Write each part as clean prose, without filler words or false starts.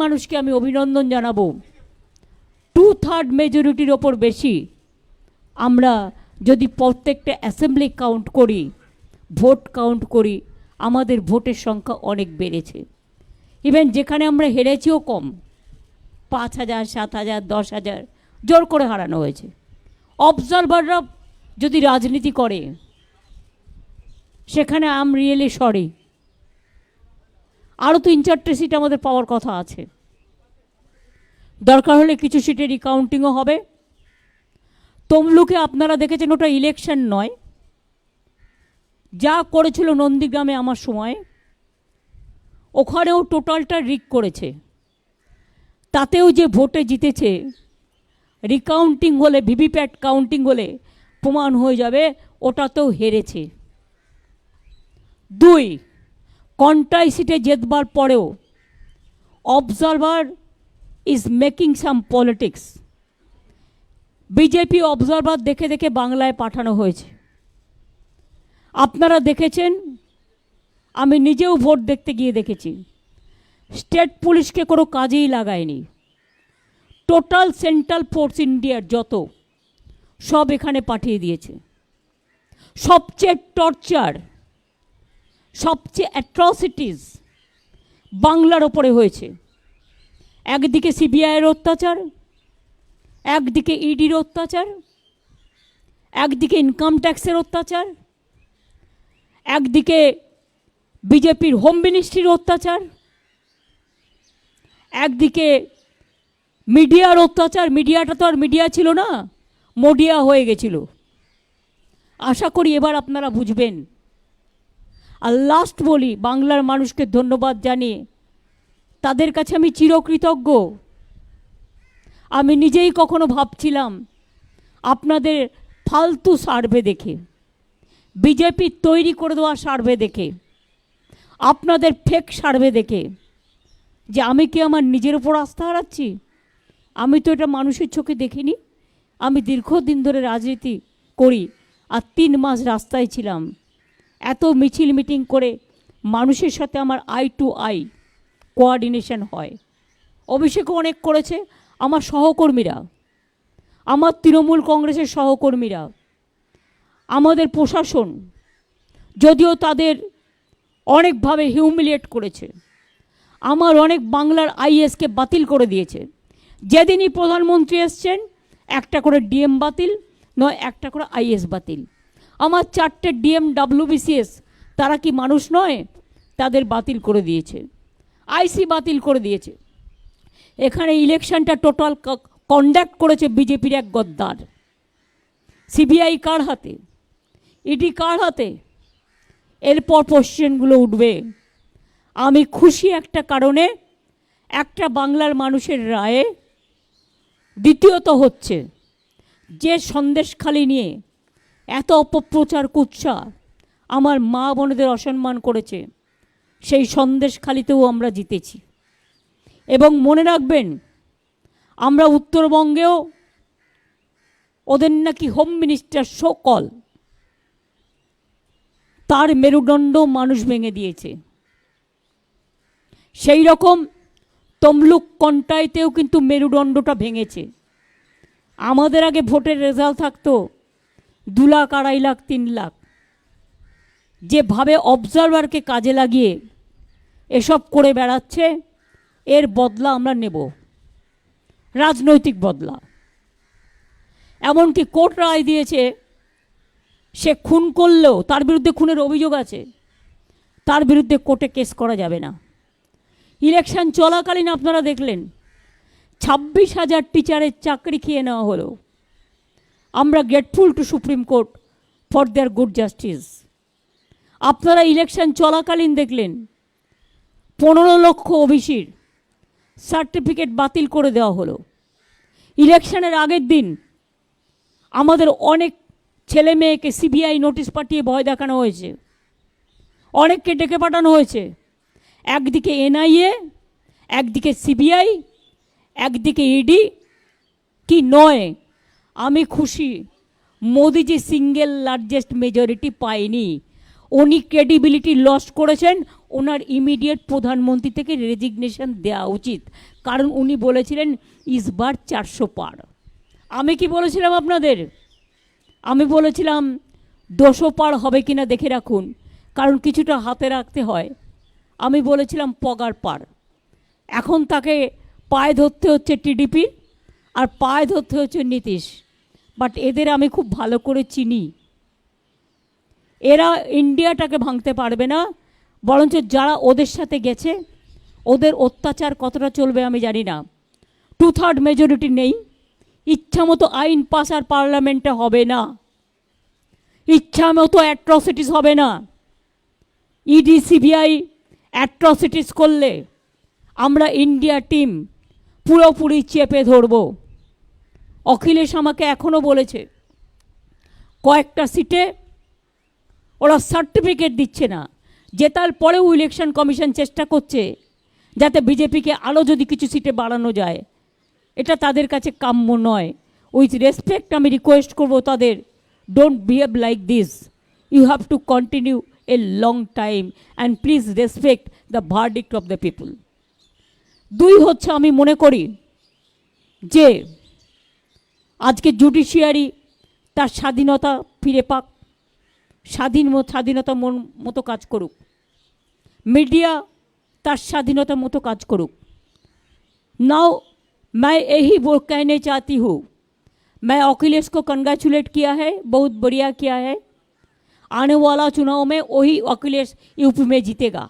মানুষকে আমি অভিনন্দন জানাবো। 2/3 মেজরিটির ওপর বেশি আমরা যদি প্রত্যেকটা অ্যাসেম্বলি কাউন্ট করি, ভোট কাউন্ট করি, আমাদের ভোটের সংখ্যা অনেক বেড়েছে। ইভেন যেখানে আমরা হেরেছিও কম, 5,000, 7,000, 10,000 জোর করে হারানো হয়েছে। অবজারভাররা যদি রাজনীতি করে সেখানে আই এম রিয়েলি সরি। আরও 3-4টে সিট আমাদের পাওয়ার কথা আছে। দরকার হলে কিছু সিটে রিকাউন্টিংও হবে। তমলুকে আপনারা দেখেছেন ওটা ইলেকশন নয়, যা করেছিল নন্দীগ্রামে আমার সময়, ওখানেও টোটালটা রিক করেছে। তাতেও যে ভোটে জিতেছে, রিকাউন্টিং হলে, ভিভিপ্যাট কাউন্টিং হলে প্রমাণ হয়ে যাবে ওটাতেও হেরেছে। 2, কন্টাই সিটে জেতবার পরেও observer is making some politics. BJP observer দেখে দেখে বাংলায় পাঠানো হয়েছে। আপনারা দেখেছেন, আমি নিজেও ভোট দেখতে গিয়ে দেখেছি, স্টেট পুলিশকে কোনো কাজেই লাগায়নি। টোটাল সেন্ট্রাল ফোর্স ইন্ডিয়ার যত সব এখানে পাঠিয়ে দিয়েছে। সবচেয়ে টর্চার, সবচেয়ে অ্যাট্রসিটিস বাংলার ওপরে হয়েছে। একদিকে সিবিআইয়ের অত্যাচার, একদিকে ইডির অত্যাচার, একদিকে ইনকাম ট্যাক্সের অত্যাচার, একদিকে বিজেপির হোম মিনিস্ট্রির অত্যাচার, একদিকে মিডিয়ার অত্যাচার। মিডিয়াটা তো আর মিডিয়া ছিল না, মোডিয়া হয়ে গেছিল। আশা করি এবার আপনারা বুঝবেন। আর লাস্ট বলি, বাংলার মানুষকে ধন্যবাদ জানিয়ে তাদের কাছে আমি চিরকৃতজ্ঞ। আমি নিজেই কখনো ভাবছিলাম আপনাদের ফালতু সার্ভে দেখে, বিজেপি তৈরি করে দেওয়া সার্ভে দেখে, আপনাদের ফেক সার্ভে দেখে, যে আমি কি আমার নিজের ওপর আস্থা হারাচ্ছি? আমি তো এটা মানুষের চোখে দেখিনি। আমি দীর্ঘদিন ধরে রাজনীতি করি আর 3 মাস রাস্তায় ছিলাম। এত মিছিল মিটিং করে মানুষের সাথে আমার আই টু আই কোঅর্ডিনেশন হয়। অভিষেকও অনেক করেছে আমার সহকর্মীরা, আমার তৃণমূল কংগ্রেসের সহকর্মীরা, আমাদের প্রশাসন, যদিও তাদের অনেকভাবে হিউমিলিয়েট করেছে। আমার অনেক বাংলার আইএসকে বাতিল করে দিয়েছে। যেদিনই প্রধানমন্ত্রী এসছেন একটা করে ডিএম বাতিল, নয় একটা করে আইএস বাতিল। আমার 4টে ডিএম WBCS, তারা কি মানুষ নয়? তাদের বাতিল করে দিয়েছে, আইসি বাতিল করে দিয়েছে। এখানে ইলেকশনটা টোটাল কন্ডাক্ট করেছে বিজেপির এক গদ্দার। সিবিআই কার হাতে, ইডি কার হাতে? এরপর কোশ্চেনগুলো উঠবে। আমি খুশি একটা কারণে, একটা বাংলার মানুষের রায়ে। দ্বিতীয়ত হচ্ছে, যে সন্দেশখালি নিয়ে এত অপপ্রচার কুৎসা আমার মা বোনেদের অসম্মান করেছে, সেই সন্দেশখালিতেও আমরা জিতেছি। এবং মনে রাখবেন, আমরা উত্তরবঙ্গেও ওদের নাকি হোম মিনিস্টার সকল, তার মেরুদণ্ড মানুষ ভেঙে দিয়েছে। সেই রকম তমলুক কন্টাইতেও কিন্তু মেরুদণ্ডটা ভেঙেছে। আমাদের আগে ভোটের রেজাল্ট থাকতো 2 লাখ, 2.5 লাখ, 3 লাখ। যেভাবে অবজারভারকে কাজে লাগিয়ে এসব করে বেড়াচ্ছে, এর বদলা আমরা নেব, রাজনৈতিক বদলা। এমনকি কোর্ট রায় দিয়েছে, সে খুন করলেও, তার বিরুদ্ধে খুনের অভিযোগ আছে, তার বিরুদ্ধে কোর্টে কেস করা যাবে না। ইলেকশন চলাকালীন আপনারা দেখলেন 26,000 টিচারের চাকরি খেয়ে নেওয়া হলো। আমরা grateful to supreme court for their good justice. আপনারা ইলেকশন চলাকালীন দেখলেন 15 লক্ষ ওবিসির সার্টিফিকেট বাতিল করে দেওয়া হলো। ইলেকশনের আগের দিন আমাদের অনেক ছেলে মেয়েকে সিবিআই নোটিশ পাঠিয়ে ভয় দেখানো হয়েছে, অনেককে ডেকে পাঠানো হয়েছে। একদিকে এনআইএ, একদিকে সিবিআই, একদিকে ইডি। কি নয়, আমি খুশি মোদিজি সিঙ্গেল লার্জেস্ট মেজরিটি পায়নি। উনি ক্রেডিবিলিটি লস করেছেন ওনার ইমিডিয়েট প্রধানমন্ত্রী থেকে রেজিগনেশন দেওয়া উচিত, কারণ উনি বলেছিলেন ইসবার 400 পার। আমি কি বলেছিলাম আপনাদের? আমি বলেছিলাম 200 পার হবে কিনা দেখে রাখুন, কারণ কিছুটা হাতে রাখতে হয়। আমি বলেছিলাম পগার পার। এখন তাকে পায়ে ধরতে হচ্ছে টিডিপি, আর পায়ে ধরতে হচ্ছে নীতিশ। বাট এদের আমি খুব ভালো করে চিনি, এরা ইন্ডিয়াটাকে ভাঙতে পারবে না, বরঞ্চ যারা ওদের সাথে গেছে ওদের অত্যাচার কতটা চলবে আমি জানি না। 2/3 মেজরিটি নেই, ইচ্ছা মতো আইন পাস আর পার্লামেন্টে হবে না, ইচ্ছা মতো অ্যাট্রসিটিস হবে না। ইডি সিবিআই অ্যাট্রসিটিস করলে আমরা ইন্ডিয়া টিম পুরোপুরি চেপে ধরব। অখিলেশ আমাকে এখনও বলেছে কয়েকটা সিটে ওরা সার্টিফিকেট দিচ্ছে না, জেতার পরেও ইলেকশন কমিশন চেষ্টা করছে যাতে বিজেপিকে আরও যদি কিছু সিটে বাড়ানো যায়। এটা তাদের কাছে কাম্য নয়। উইথ রেসপেক্ট আমি রিকোয়েস্ট করব তাদের, don't behave like this, you have to continue a long time and please respect the verdict of the people. 2 হচ্ছে আমি মনে করি যে আজকে জুডিশিয়ারি তার স্বাধীনতা ফিরে পাক, স্বাধীনতা মতো কাজ করুক, मीडिया तार स्वाधीनता मतो काज करुक। नाउ मैं यही वो कहने चाहती हूँ, मैं अखिलेश को कंग्रेचुलेट किया है, बहुत बढ़िया किया है। आने वाला चुनाव में वही अखिलेश यूपी में जीतेगा।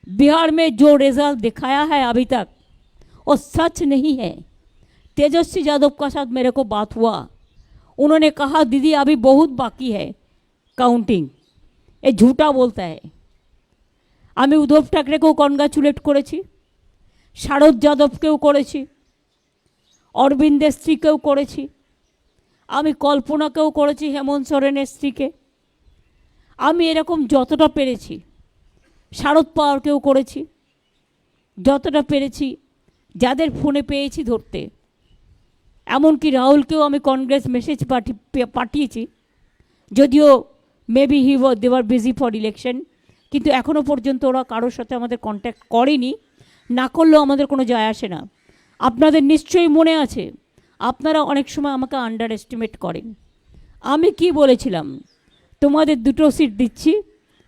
बिहार में जो रिजल्ट दिखाया है अभी तक वो सच नहीं है। तेजस्वी यादव का साथ मेरे को बात हुआ, उन्होंने कहा दीदी अभी बहुत बाकी है काउंटिंग, ये झूठा बोलता है। আমি উদ্ধব ঠাকরেকেও কনগ্রাচুলেট করেছি, শারদ যাদবকেও করেছি, অরবিন্দের স্ত্রীকেও করেছি, আমি কল্পনাকেও করেছি, হেমন্ত সোরেনের স্ত্রীকে। আমি এরকম যতটা পেরেছি, শারদ পাওয়ারকেও করেছি, যতটা পেরেছি যাদের ফোনে পেয়েছি ধরতে। এমনকি রাহুলকেও আমি কংগ্রেস মেসেজ পাঠিয়েছি, যদিও maybe they were busy for election, কিন্তু এখনও পর্যন্ত ওরা কারোর সাথে আমাদের কন্ট্যাক্ট করেনি, না করলেও আমাদের কোনো যায় আসে না। আপনাদের নিশ্চয়ই মনে আছে, আপনারা অনেক সময় আমাকে আন্ডার এস্টিমেট করেন। আমি কি বলেছিলাম, তোমাদের 2টো সিট দিচ্ছি,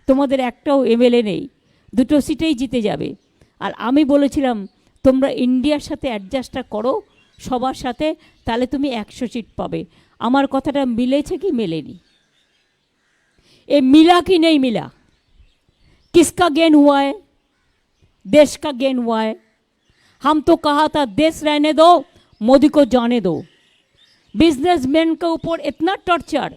তোমাদের একটাও এমএলএ নেই, 2টো সিটেই জিতে যাবে। আর আমি বলেছিলাম তোমরা ইন্ডিয়ার সাথে অ্যাডজাস্টটা করো সবার সাথে, তাহলে তুমি 100 সিট পাবে। আমার কথাটা মিলেছে কি মেলেনি? এ মিলা কি নেই মিলা? किसका गेन हुआ है? देश का गेन हुआ है। हम तो कहा था देश रहने दो, मोदी को जाने दो। बिजनेसमैन के ऊपर इतना टॉर्चर।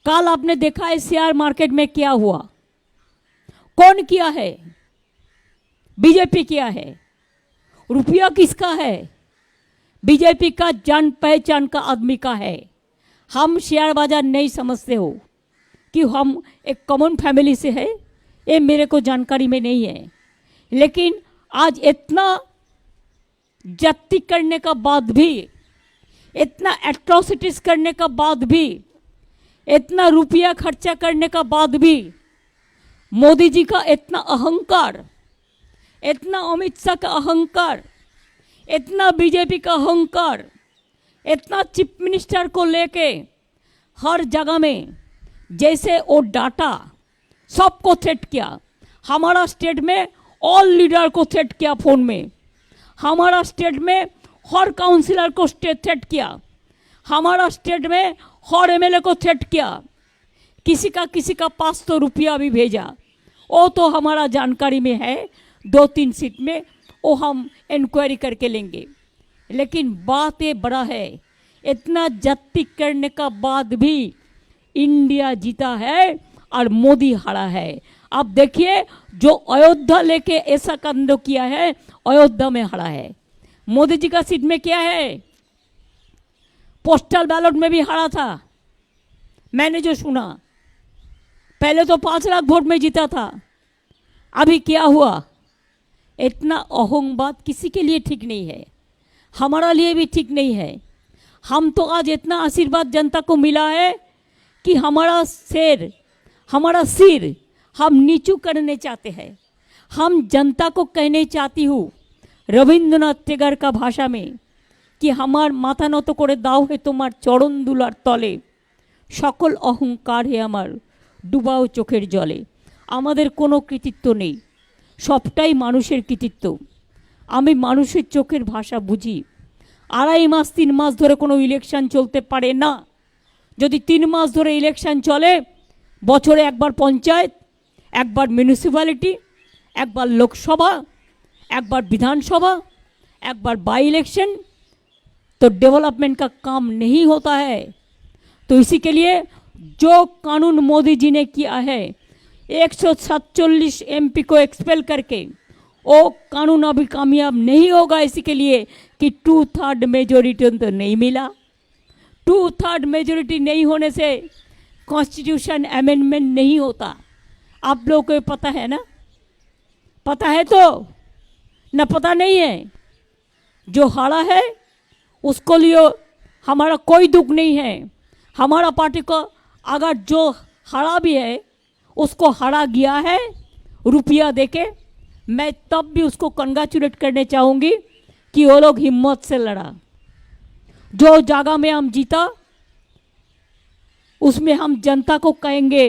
कल आपने देखा है शेयर मार्केट में क्या हुआ, कौन किया है? बीजेपी किया है। रुपया किसका है? बीजेपी का, जान पहचान का आदमी का है। हम शेयर बाजार नहीं समझते हो कि हम एक कॉमन फैमिली से है, ये मेरे को जानकारी में नहीं है। लेकिन आज इतना जाति करने का बाद भी, इतना एट्रोसिटीज करने का बाद भी, इतना रुपया खर्चा करने का बाद भी, मोदी जी का इतना अहंकार, इतना अमित शाह का अहंकार, इतना बीजेपी का अहंकार, इतना चीफ मिनिस्टर को लेके हर जगह में जैसे वो डाटा सबको थ्रेट किया। हमारा स्टेट में ऑल लीडर को थ्रेट किया फोन में, हमारा स्टेट में हर काउंसिलर को थ्रेट किया, हमारा स्टेट में हर एमएलए को थ्रेट किया। किसी का पास तो रुपया भी भेजा, वो तो हमारा जानकारी में है। 2-3 सीट में वो हम इंक्वायरी करके लेंगे। लेकिन बात ये बड़ा है, इतना जाति करने का बाद भी इंडिया जीता है और मोदी हारा है। अब देखिए जो अयोध्या लेके ऐसा कांड किया है, अयोध्या में हारा है। मोदी जी का सीट में क्या है? पोस्टल बैलेट में भी हारा था, मैंने जो सुना। पहले तो 5 लाख वोट में जीता था, अभी क्या हुआ? इतना अहंबाद किसी के लिए ठीक नहीं है, हमारा लिए भी ठीक नहीं है। हम तो आज इतना आशीर्वाद जनता को मिला है कि हमारा शेर, हमारा सिर हम नीचू करने चाहते हैं। हम जनता को कहने चाहती हूँ रविंद्रनाथ टैगोर का भाषा में कि हमार माथा নত करे दाও হে তোমার চরণ দুলার তলে, সকল অহংকার হে আমার ডুবাও চোখের জলে। আমাদের কোনো কৃতিত্ব নেই, সবটাই মানুষের কৃতিত্ব। আমি মানুষের চোখের ভাষা বুঝি। 2.5 মাস 3 মাস ধরে কোনো ইলেকশন চলতে পারে না। যদি 3 মাস ধরে ইলেকশন চলে, বছরে একবার পঞ্চায়েত, একবার মিউনিসিপ্যালিটি, একবার लोकसभा, একবার विधानसभा, একবার बाई इलेक्शन, तो डेवलपमेंट का काम नहीं होता है। तो इसी के लिए जो कानून मोदी जी ने किया है 147 एमपी को एक्सपेल करके, वो कानून अभी कामयाब नहीं होगा। इसी के लिए कि 2/3 मेजोरिटी तो नहीं मिला। 2/3 मेजोरिटी नहीं होने से कॉन्स्टिट्यूशन अमेंडमेंट नहीं होता। आप लोगों को पता है ना? पता है तो न पता नहीं है। जो हारा है उसको लिए हमारा कोई दुख नहीं है। हमारा पार्टी को अगर जो हारा भी है उसको हारा गया है रुपया देके, मैं तब भी उसको कंग्रेचुलेट करने चाहूँगी कि वो लोग हिम्मत से लड़ा। जो जगह में हम जीता उसमें हम जनता को कहेंगे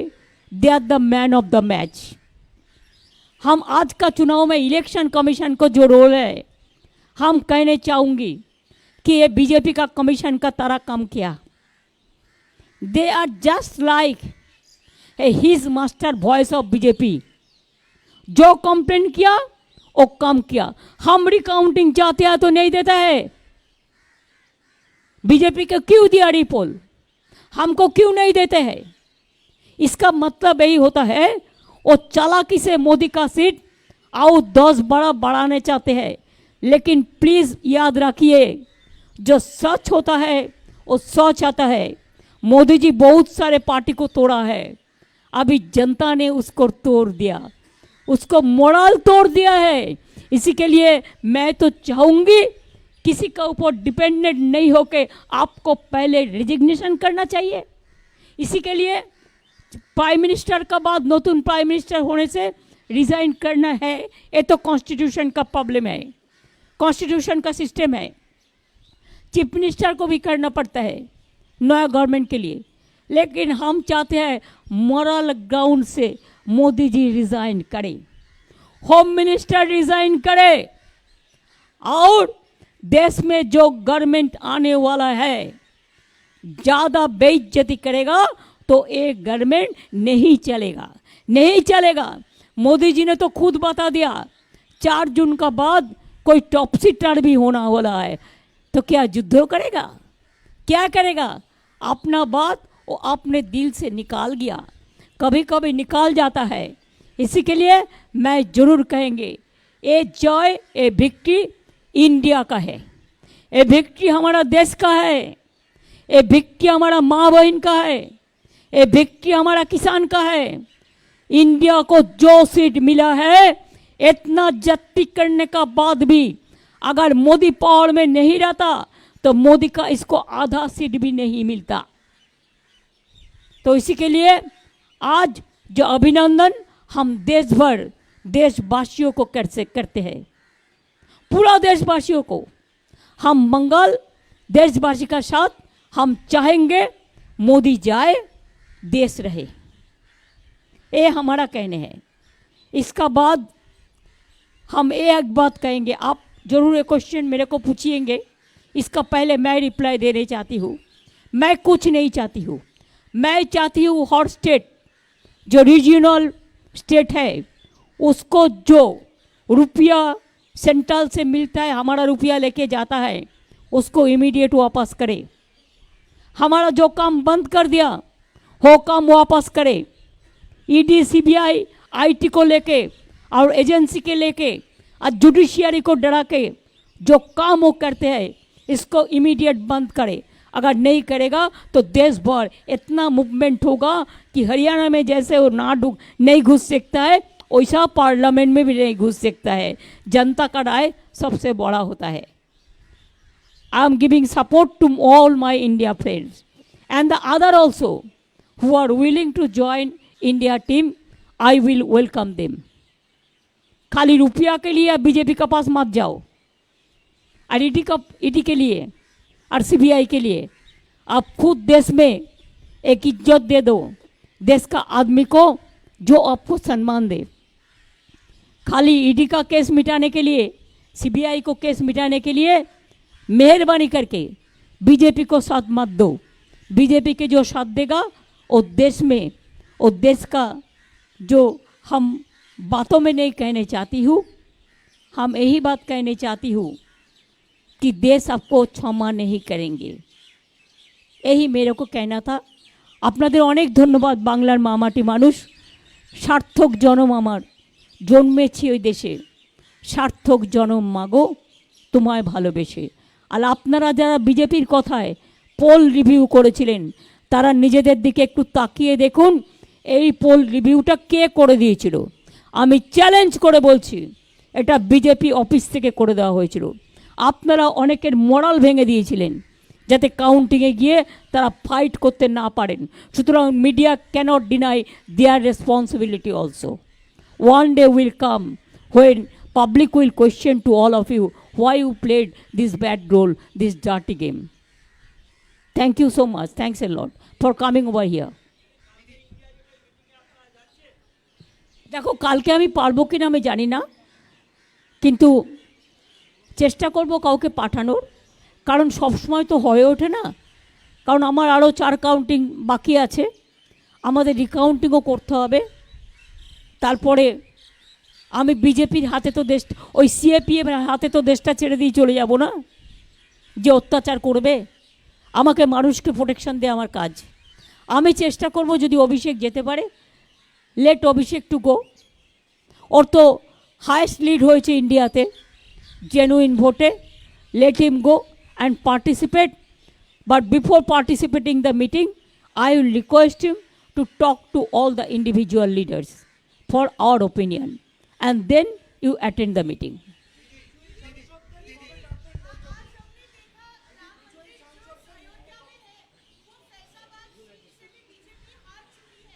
they are the man of the match. हम आज का चुनाव में इलेक्शन कमीशन को जो रोल है, हम कहने चाहूँगी कि ये बीजेपी का कमीशन का तरह काम किया। They are just like his master voice of BJP. जो कंप्लेन किया वो काम किया। हम रिकाउंटिंग चाहते हैं तो नहीं देता है। बीजेपी को क्यों दिया रिपोल, हमको क्यों नहीं देते हैं? इसका मतलब यही होता है वो चालाकी से मोदी का सीट और 10 बड़ा बढ़ाने चाहते हैं। लेकिन प्लीज याद रखिए, जो सच होता है वो सच आता है। मोदी जी बहुत सारे पार्टी को तोड़ा है, अभी जनता ने उसको तोड़ दिया, उसको मोरल तोड़ दिया है। इसी के लिए मैं तो चाहूँगी किसी का ऊपर डिपेंडेंट नहीं होके आपको पहले रिजिग्नेशन करना चाहिए। इसी के लिए प्राइम मिनिस्टर का बाद नतून प्राइम मिनिस्टर होने से रिजाइन करना है। ये तो कॉन्स्टिट्यूशन का प्रॉब्लम है, कॉन्स्टिट्यूशन का सिस्टम है। चीफ मिनिस्टर को भी करना पड़ता है नया गवर्नमेंट के लिए। लेकिन हम चाहते हैं मोरल ग्राउंड से मोदी जी रिजाइन करें, होम मिनिस्टर रिजाइन करे, और देश में जो गवर्नमेंट आने वाला है ज़्यादा बेइज्जती करेगा तो एक गवर्नमेंट नहीं चलेगा, नहीं चलेगा। मोदी जी ने तो खुद बता दिया 4 जून का बाद कोई टॉपसी टर्न भी होना वाला है। तो क्या युद्ध करेगा, क्या करेगा? अपना बात वो अपने दिल से निकाल गया, कभी कभी निकाल जाता है। इसी के लिए मैं जरूर कहेंगे ये जॉय, ये विक्ट्री इंडिया का है, ये विक्ट्री हमारा देश का है, ये विक्ट्री हमारा माँ बहन का है, ये विक्ट्री हमारा किसान का है। इंडिया को जो सीट मिला है, इतना जत्ती करने का बाद भी अगर मोदी पावर में नहीं रहता तो मोदी का इसको आधा सीट भी नहीं मिलता। तो इसी के लिए आज जो अभिनंदन हम देश भर देशवासियों को करते हैं, पूरा देशवासियों को हम मंगल देशवासी का साथ हम चाहेंगे मोदी जाए, देश रहे। ये हमारा कहने है। इसका बाद हम एक बात कहेंगे, आप जरूर एक क्वेश्चन मेरे को पूछिएंगे, इसका पहले मैं रिप्लाई देने चाहती हूँ। मैं कुछ नहीं चाहती हूँ, मैं चाहती हूँ हर स्टेट जो रीजनल स्टेट है उसको जो रुपया सेंट्रल से मिलता है, हमारा रुपया लेके जाता है, उसको इमीडिएट वापस करे। हमारा जो काम बंद कर दिया वो काम वापस करे। ईडी, सीबीआई, आईटी को लेके और एजेंसी के लेके और जुडिशियरी को डरा के जो काम वो करते हैं इसको इमीडिएट बंद करे। अगर नहीं करेगा तो देश भर इतना मूवमेंट होगा कि हरियाणा में जैसे वो नहीं घुस सकता है, वैसा पार्लियामेंट में भी नहीं घुस सकता है। जनता का राय सबसे बड़ा होता है। I am giving support to all my India friends and the other also who are willing to join India team I will welcome them. खाली रुपया के लिए आप बीजेपी के पास मत जाओ, और ईडी के लिए और सीबीआई के लिए आप खुद देश में एक इज्जत दे दो, देश का आदमी को जो आपको सम्मान दे। खाली ईडी का केस मिटाने के लिए, सीबीआई को केस मिटाने के लिए मेहरबानी करके बीजेपी को साथ मत दो। बीजेपी के जो साथ देगा वो देश में, वो देश का जो हम बातों में नहीं कहने चाहती हूँ, हम यही बात कहने चाहती हूँ कि देश आपको क्षमा नहीं करेंगे। यही मेरे को कहना था। আপনাদের অনেক ধন্যবাদ বাংলার মামাটি মানুষ। সার্থক জনম আমার, জন্মেছি ওই দেশে, সার্থক জনম মাগো তোমায় ভালোবেসে। আর আপনারা যারা বিজেপির কথায় পোল রিভিউ করেছিলেন তারা নিজেদের দিকে একটু তাকিয়ে দেখুন এই পোল রিভিউটা কে করে দিয়েছিল। আমি চ্যালেঞ্জ করে বলছি এটা বিজেপি অফিস থেকে করে দেওয়া হয়েছিল। আপনারা অনেকের মোরাল ভেঙে দিয়েছিলেন যাতে কাউন্টিংয়ে গিয়ে তারা ফাইট করতে না পারেন। সুতরাং media cannot deny their responsibility also. One day will come when public will question to all of you why you played this bad role, this dirty game. Thank you so much. Thanks a lot for coming over here. দেখো কালকে আমি পারবো কিনা আমি জানি না, কিন্তু চেষ্টা করব কাউকে পাঠানোর, কারণ সবসময় তো হয়ে ওঠে না। কারণ আমার আরও 4 কাউন্টিং বাকি আছে, আমাদের রিকাউন্টিংও করতে হবে। তারপরে আমি বিজেপির হাতে তো দেশ, ওই সিএপিএম হাতে তো দেশটা ছেড়ে দিয়ে চলে যাব না, যে অত্যাচার করবে। আমাকে মানুষকে প্রোটেকশন দেওয়া আমার কাজ। আমি চেষ্টা করব যদি অভিষেক যেতে পারে, লেট অভিষেক টু গো। ওর তো হায়েস্ট লিড হয়েছে ইন্ডিয়াতে জেনুইন ভোটে, let him go and participate. But before participating the meeting I will request him to talk to all the individual leaders for our opinion, and then you attend the meeting.